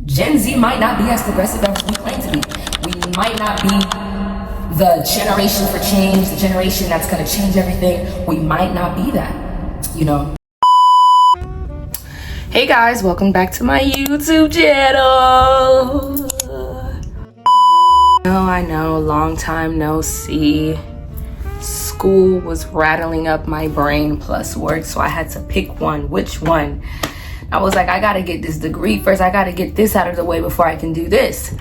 Gen Z might not be as progressive as we claim to be. We might not be the generation for change, the generation that's going to change everything. We might not be that, you know. Hey guys, welcome back to my YouTube channel. I know, long time no see. School was rattling up my brain plus work, so I had to pick one. Which one? I was like, I gotta get this degree first. I gotta get this out of the way before I can do this.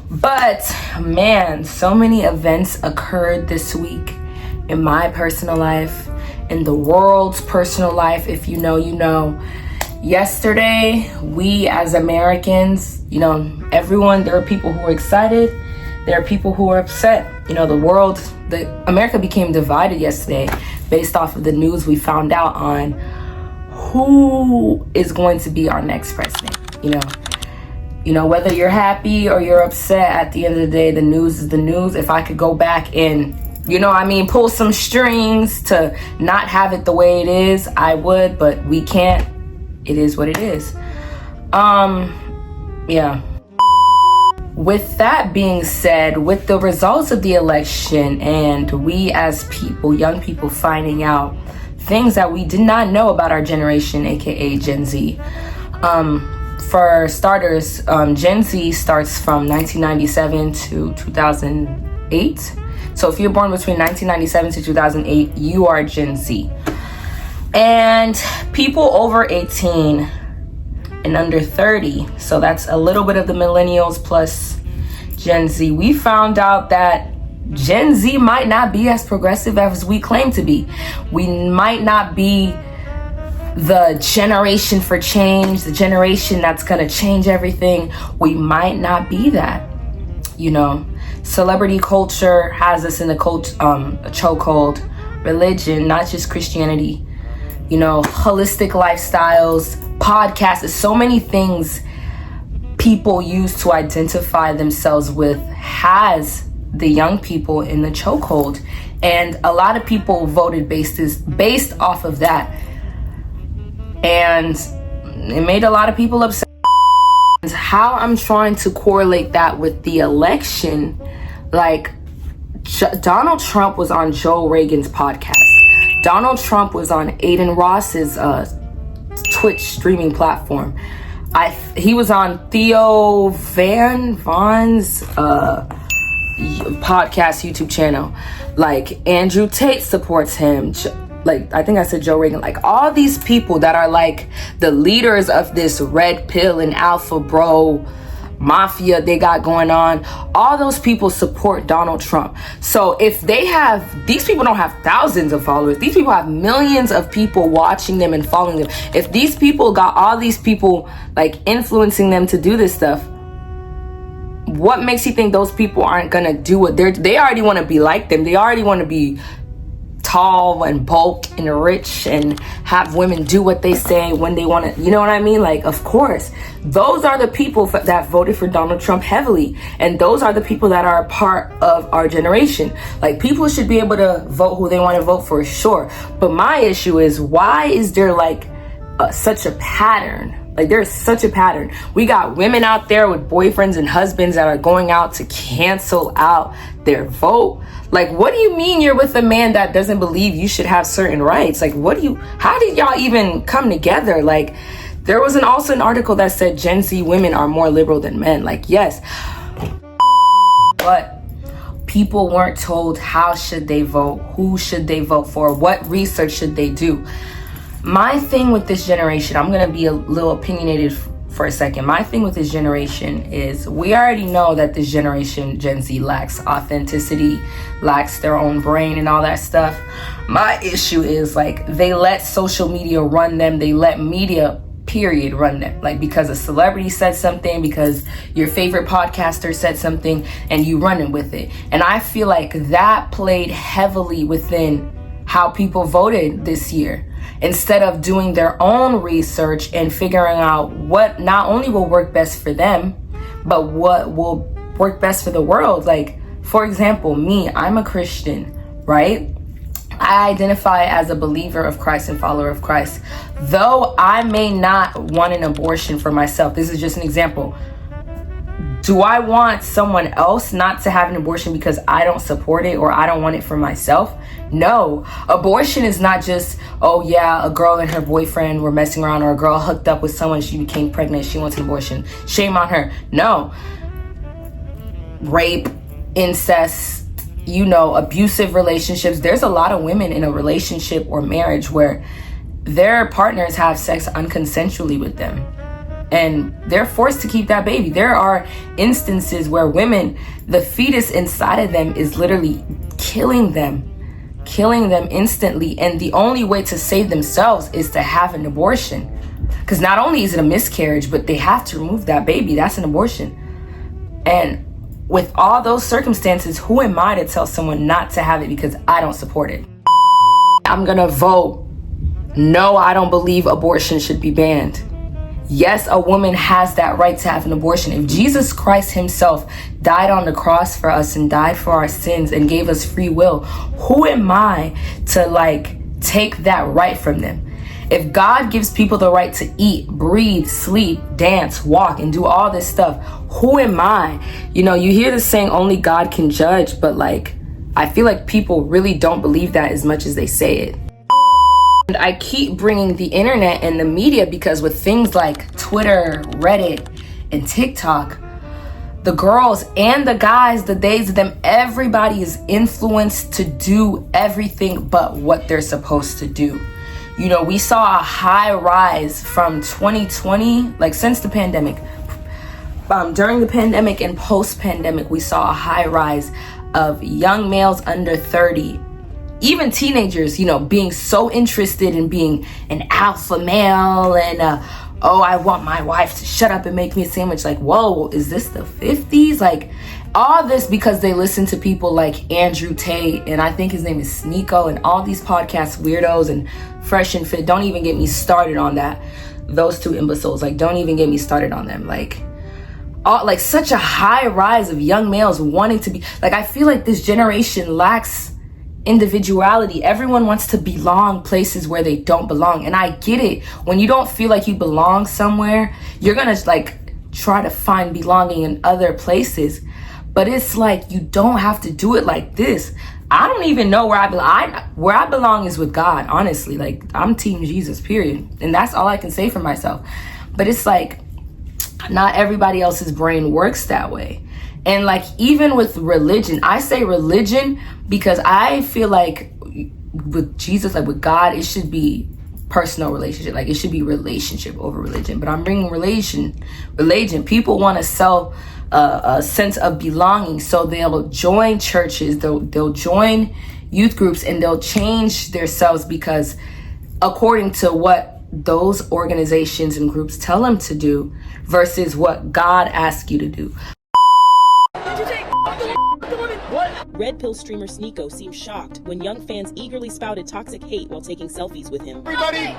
But man, so many events occurred this week in my personal life, in the world's personal life. If you know, you know. Yesterday, we as Americans, you know, everyone, there are people who are excited. There are people who are upset. You know, America became divided yesterday based off of the news we found out on who is going to be our next president. You know, whether you're happy or you're upset, at the end of the day, the news is the news. If I could go back and, pull some strings to not have it the way it is, I would, but we can't. It is what it is. Yeah. With that being said, with the results of the election and we as people, young people, finding out things that we did not know about our generation, aka Gen Z. For starters, Gen Z starts from 1997 to 2008. So if you're born between 1997 to 2008, you are Gen Z. And people over 18 and under 30, so that's a little bit of the millennials plus Gen Z. We found out that Gen Z might not be as progressive as we claim to be. We might not be the generation for change, the generation that's gonna change everything. We might not be that. You know, celebrity culture has us in a chokehold. Religion, not just Christianity. You know, holistic lifestyles, podcasts, there's so many things people use to identify themselves with has the young people in the chokehold. And a lot of people voted based off of that. And it made a lot of people upset. How I'm trying to correlate that with the election, like Donald Trump was on Joe Rogan's podcast. Donald Trump was on Aiden Ross's Twitch streaming platform. He was on Theo Vaughn's podcast YouTube channel. Like Andrew Tate supports him. Like I think I said Joe Rogan. Like all these people that are like the leaders of this red pill and alpha bro mafia they got going on, all those people support Donald Trump. So if these people don't have thousands of followers, these people have millions of people watching them and following them. If these people got all these people like influencing them to do this stuff, what makes you think those people aren't gonna do what they already want to be like them? They already want to be tall and bulk and rich and have women do what they say when they want to, you know what I mean? Like, of course, those are the people that voted for Donald Trump heavily. And those are the people that are a part of our generation. Like, people should be able to vote who they want to vote for, sure. But my issue is, why is there like such a pattern? Like, there's such a pattern. We got women out there with boyfriends and husbands that are going out to cancel out their vote. Like, what do you mean you're with a man that doesn't believe you should have certain rights? Like, how did y'all even come together? Like, there was also an article that said Gen Z women are more liberal than men. Like, yes. But people weren't told how should they vote, who should they vote for, what research should they do. My thing with this generation, I'm going to be a little opinionated for a second. My thing with this generation is we already know that this generation, Gen Z, lacks authenticity, lacks their own brain and all that stuff. My issue is like they let social media run them. They let media, period, run them. Like because a celebrity said something, because your favorite podcaster said something and you running with it. And I feel like that played heavily within how people voted this year. Instead of doing their own research and figuring out what not only will work best for them, but what will work best for the world. Like, for example, me, I'm a Christian, right? I identify as a believer of Christ and follower of Christ. Though I may not want an abortion for myself, this is just an example. Do I want someone else not to have an abortion because I don't support it or I don't want it for myself? No. Abortion is not just, oh yeah, a girl and her boyfriend were messing around, or a girl hooked up with someone, she became pregnant, she wants an abortion. Shame on her. No. Rape, incest, abusive relationships. There's a lot of women in a relationship or marriage where their partners have sex unconsensually with them, and they're forced to keep that baby. There are instances where women, the fetus inside of them is literally killing them instantly. And the only way to save themselves is to have an abortion. Because not only is it a miscarriage, but they have to remove that baby. That's an abortion. And with all those circumstances, who am I to tell someone not to have it because I don't support it? I'm gonna vote no. I don't believe abortion should be banned. Yes, a woman has that right to have an abortion. If Jesus Christ himself died on the cross for us and died for our sins and gave us free will, who am I to take that right from them? If God gives people the right to eat, breathe, sleep, dance, walk, and do all this stuff, who am I? You hear this saying, only God can judge, but I feel like people really don't believe that as much as they say it. And I keep bringing the internet and the media because with things like Twitter, Reddit, and TikTok, the girls and the guys, the days of them, everybody is influenced to do everything but what they're supposed to do. We saw a high rise from 2020, since the pandemic. During the pandemic and post-pandemic, we saw a high rise of young males under 30, even teenagers, being so interested in being an alpha male and, I want my wife to shut up and make me a sandwich. Whoa, is this the 50s? All this because they listen to people like Andrew Tate, and I think his name is Sneeko, and all these podcast weirdos and Fresh and Fit. Don't even get me started on that. Those two imbeciles, don't even get me started on them. Such a high rise of young males wanting to be, I feel like this generation lacks individuality. Everyone wants to belong places where they don't belong. And I get it. When you don't feel like you belong somewhere, you're gonna try to find belonging in other places. But it's you don't have to do it like this. I don't even know where I belong. Where I belong is with God, honestly. I'm team Jesus, period. And that's all I can say for myself. But it's not everybody else's brain works that way. And even with religion, I say religion because I feel with Jesus, with God, it should be personal relationship. It should be relationship over religion. But I'm bringing religion. People want to sell a sense of belonging, so they'll join churches, they'll join youth groups, and they'll change themselves because according to what those organizations and groups tell them to do versus what God asks you to do. Red Pill streamer Sneeko seemed shocked when young fans eagerly spouted toxic hate while taking selfies with him. Everybody,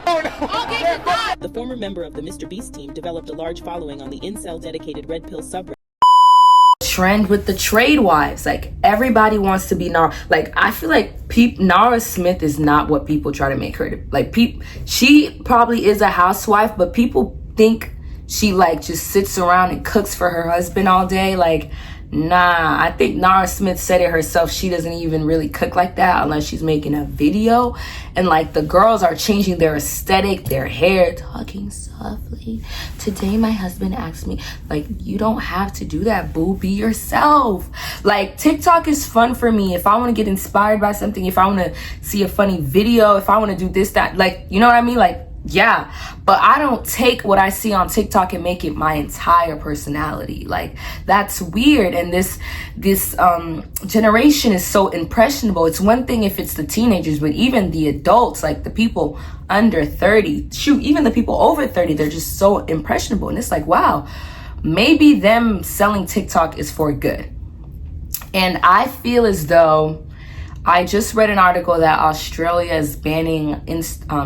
The former member of the Mr. Beast team developed a large following on the incel-dedicated Red Pill subreddit. Trend with the trade wives, everybody wants to be Nara. I feel Nara Smith is not what people try to make her to. She probably is a housewife, but people think she just sits around and cooks for her husband all day. Nah, I think Nara Smith said it herself. She doesn't even really cook like that unless she's making a video. And the girls are changing their aesthetic, their hair, talking softly. Today my husband asked me, you don't have to do that, boo. Be yourself. TikTok is fun for me. If I want to get inspired by something, if I want to see a funny video, if I want to do this, that, you know what I mean? Yeah, but I don't take what I see on TikTok and make it my entire personality. That's weird. And this generation is so impressionable. It's one thing if it's the teenagers, but even the adults, the people under 30, even the people over 30, they're just so impressionable. And it's wow, maybe them selling TikTok is for good. And I feel as though I just read an article that Australia is banning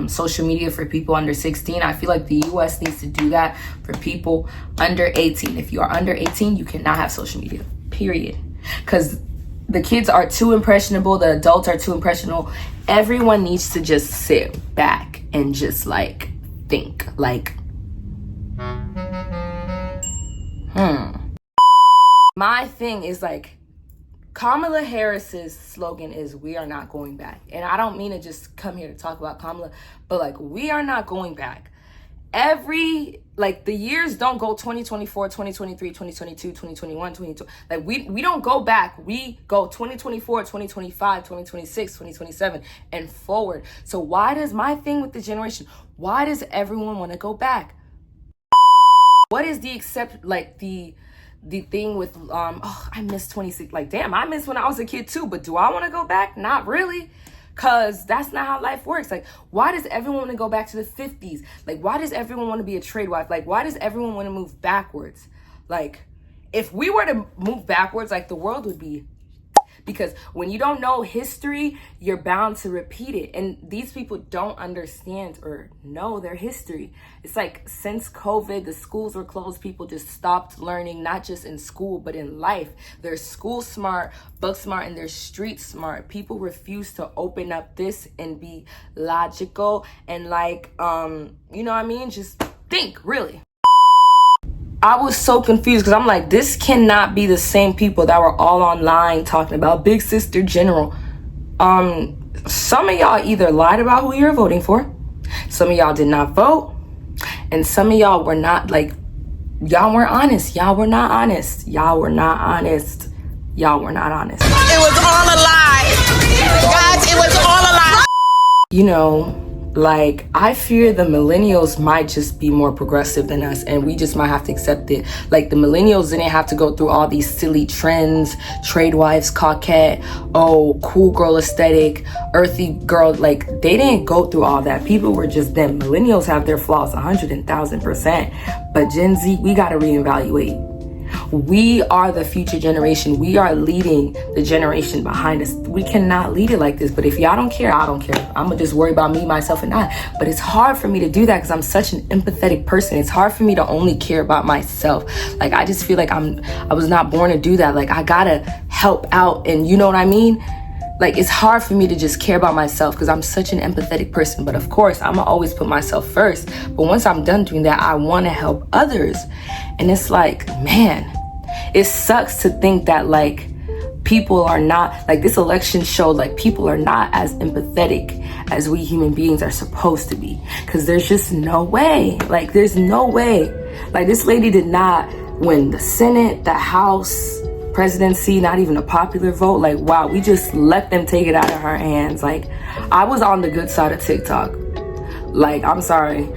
social media for people under 16. I feel like the US needs to do that for people under 18. If you are under 18, you cannot have social media, period. Because the kids are too impressionable. The adults are too impressionable. Everyone needs to just sit back and just think My thing is like, Kamala Harris's slogan is "We are not going back," and I don't mean to just come here to talk about Kamala, but like, we are not going back. The years don't go 2024, 2023, 2022, 2021, 2022. Like, we don't go back. We go 2024, 2025, 2026, 2027, and forward. So why does my thing with the generation, why does everyone want to go back? What is the thing with I miss 26, like, damn, I miss when I was a kid too, but do I want to go back? Not really, because that's not how life works. Like, why does everyone want to go back to the 50s? Like, why does everyone want to be a trade wife? Like, why does everyone want to move backwards? Like, if we were to move backwards, like, the world would be, because when you don't know history, you're bound to repeat it. And these people don't understand or know their history. It's like, since COVID, the schools were closed, people just stopped learning, not just in school, but in life. They're school smart, book smart, and they're street smart. People refuse to open up this and be logical and like, you know what I mean? Just think, really. I was so confused because I'm like, this cannot be the same people that were all online talking about Big Sister General. Some of y'all either lied about who you're voting for, some of y'all did not vote, and some of y'all were not, like, y'all weren't honest. Y'all were not honest. Y'all were not honest. Y'all were not honest. It was all a lie. Guys, it was all a lie. You know, like, I fear the millennials might just be more progressive than us, and we just might have to accept it. Like, the millennials didn't have to go through all these silly trends, trade wives, coquette, oh, cool girl aesthetic, earthy girl. Like, they didn't go through all that. People were just them. Millennials have their flaws 100,000%, but Gen Z, we got to reevaluate. We are the future generation. We are leading the generation behind us. We cannot lead it like this. But if y'all don't care, I don't care. I'm gonna just worry about me, myself, and I. But it's hard for me to do that because I'm such an empathetic person. It's hard for me to only care about myself. Like, I just feel like I was not born to do that. Like, I gotta help out, and you know what I mean? Like, it's hard for me to just care about myself because I'm such an empathetic person. But of course, I'm gonna always put myself first. But once I'm done doing that, I wanna help others. And it's like, man, it sucks to think that, like, people are not, like, this election showed, like, people are not as empathetic as we human beings are supposed to be. Because there's just no way. Like, there's no way. Like, this lady did not win the Senate, the House, presidency, not even a popular vote. Like, wow, we just let them take it out of her hands. Like, I was on the good side of TikTok. Like, I'm sorry.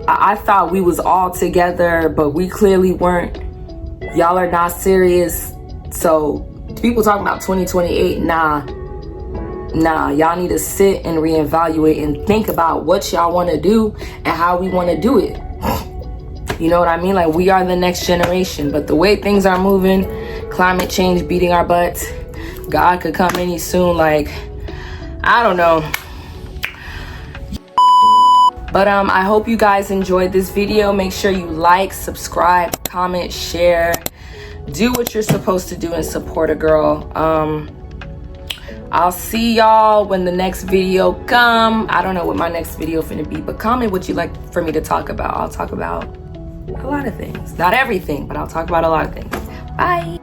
I thought we was all together, but we clearly weren't. Y'all are not serious. So people talking about 2028, nah, y'all need to sit and reevaluate and think about what y'all want to do and how we want to do it. You know what I mean? Like, we are the next generation, but the way things are moving, climate change beating our butts, God could come any soon. Like, I don't know. But I hope you guys enjoyed this video. Make sure you like, subscribe, comment, share. Do what you're supposed to do and support a girl. I'll see y'all when the next video come. I don't know what my next video finna be, but comment what you like for me to talk about. I'll talk about a lot of things. Not everything, but I'll talk about a lot of things. Bye.